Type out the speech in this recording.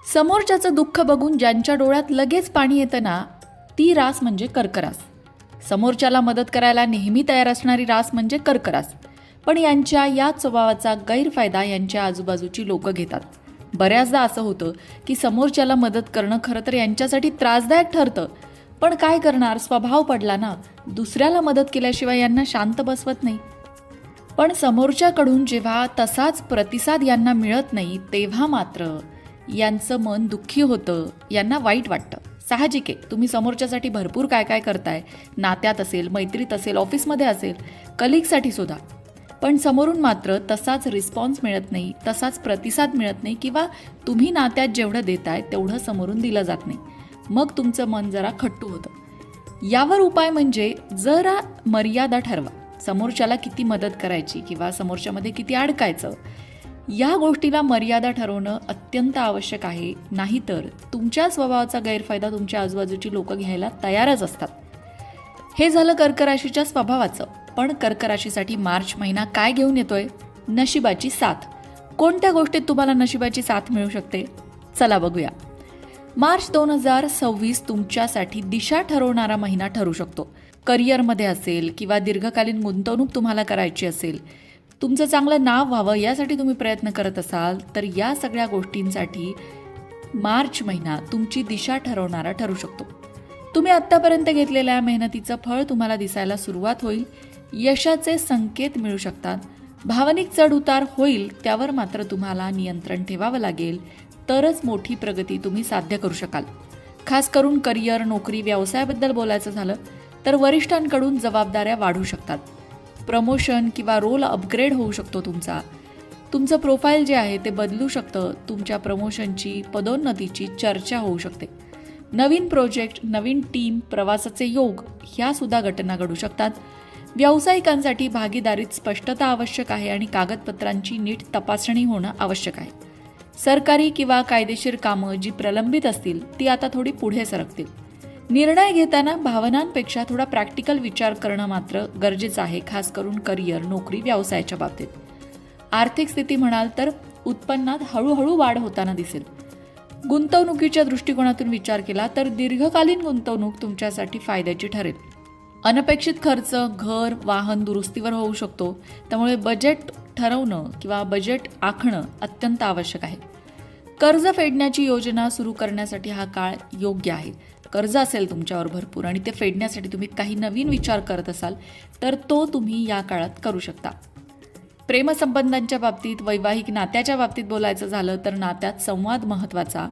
समोरच्याचं दुःख बघून ज्यांच्या डोळ्यात लगेच पाणी येतं ना, ती रास म्हणजे कर्करास. समोरच्याला मदत करायला नेहमी तयार असणारी रास म्हणजे कर्करास. पण यांच्या या स्वभावाचा गैरफायदा यांच्या आजूबाजूची लोक घेतात. बऱ्याचदा असं होतं की समोरच्याला मदत करणं खरं तर यांच्यासाठी त्रासदायक ठरतं. पण काय करणार, स्वभाव पडला ना, दुसऱ्याला मदत केल्याशिवाय यांना शांत बसवत नाही. पण समोरच्याकडून जेव्हा तसाच प्रतिसाद यांना मिळत नाही, तेव्हा मात्र यांचं मन दुःखी होतं, यांना वाईट वाटतं. साहजिक आहे, तुम्ही समोरच्यासाठी भरपूर काय काय करताय, नात्यात असेल, मैत्रीत असेल, ऑफिसमध्ये असेल, कलिगसाठी सुद्धा. पण समोरून मात्र तसाच रिस्पॉन्स मिळत नाही, तसाच प्रतिसाद मिळत नाही, किंवा तुम्ही नात्यात जेवढं देताय तेवढं समोरून दिलं जात नाही. मग तुमचं मन जरा खट्टू होतं. यावर उपाय म्हणजे जरा मर्यादा ठरवा. समोरच्याला किती मदत करायची किंवा समोरच्यामध्ये किती अडकायचं, या गोष्टीला मर्यादा ठरवणं अत्यंत आवश्यक आहे. नाहीतर तुमच्या स्वभावाचा गैरफायदा तुमच्या आजूबाजूची लोक घ्यायला तयारच असतात. हे झालं कर्क राशीच्या स्वभावाचं. पण कर्क राशीसाठी मार्च महिना काय घेऊन येतोय? नशिबाची साथ. कोणत्या गोष्टीत तुम्हाला नशिबाची साथ मिळू शकते? चला बघूया. मार्च 2026 तुमच्यासाठी दिशा ठरवणारा महिना ठरू शकतो. करिअरमध्ये असेल किंवा दीर्घकालीन गुंतवणूक तुम्हाला करायची असेल, तुमचं चांगलं नाव व्हावं यासाठी तुम्ही प्रयत्न करत असाल, तर या सगळ्या गोष्टींसाठी मार्च महिना तुमची दिशा ठरवणारा ठरू शकतो. तुम्ही आत्तापर्यंत घेतलेल्या मेहनतीचं फळ तुम्हाला दिसायला सुरुवात होईल. यशाचे संकेत मिळू शकतात. भावनिक चढ उतार होईल, त्यावर मात्र तुम्हाला नियंत्रण ठेवावं लागेल. तरच मोठी प्रगती तुम्ही साध्य करू शकाल. खास करून करिअर, नोकरी, व्यवसायाबद्दल बोलायचं झालं तर वरिष्ठांकडून जबाबदाऱ्या वाढू शकतात. प्रमोशन किंवा रोल अपग्रेड होऊ शकतो तुमचा. तुमचं प्रोफाईल जे आहे ते बदलू शकतं. तुमच्या प्रमोशनची, पदोन्नतीची चर्चा होऊ शकते. नवीन प्रोजेक्ट, नवीन टीम, प्रवासाचे योग, ह्या सुद्धा घटना घडू शकतात. व्यावसायिकांसाठी भागीदारीत स्पष्टता आवश्यक आहे आणि कागदपत्रांची नीट तपासणी होणं आवश्यक आहे. सरकारी किंवा कायदेशीर कामं जी प्रलंबित असतील ती आता थोडी पुढे सरकतील. निर्णय घेताना भावनांपेक्षा थोडा प्रॅक्टिकल विचार करणं मात्र गरजेचं आहे, खास करून करिअर, नोकरी, व्यवसायाच्या बाबतीत. आर्थिक स्थिती म्हणाल तर उत्पन्नात हळूहळू वाढ होताना दिसेल. गुंतवणुकीच्या दृष्टिकोनातून विचार केला तर दीर्घकालीन गुंतवणूक तुमच्यासाठी फायद्याची ठरेल. अनपेक्षित खर्च घर, वाहन दुरुस्तीवर होऊ शकतो. त्यामुळे बजेट ठरवणं किंवा बजेट आखणं अत्यंत आवश्यक आहे. कर्ज फेडण्याची योजना सुरू करण्यासाठी हा काळ योग्य आहे. कर्ज असेल तुमच्यावर भरपूर आणि ते फेडण्यासाठी तुम्ही काही नवीन विचार करत असाल तर तो तुम्ही या काळात करू शकता. प्रेमसंबंधांच्या बाबतीत, वैवाहिक नात्याच्या बाबतीत बोलायचं झालं तर नात्यात संवाद महत्त्वाचा.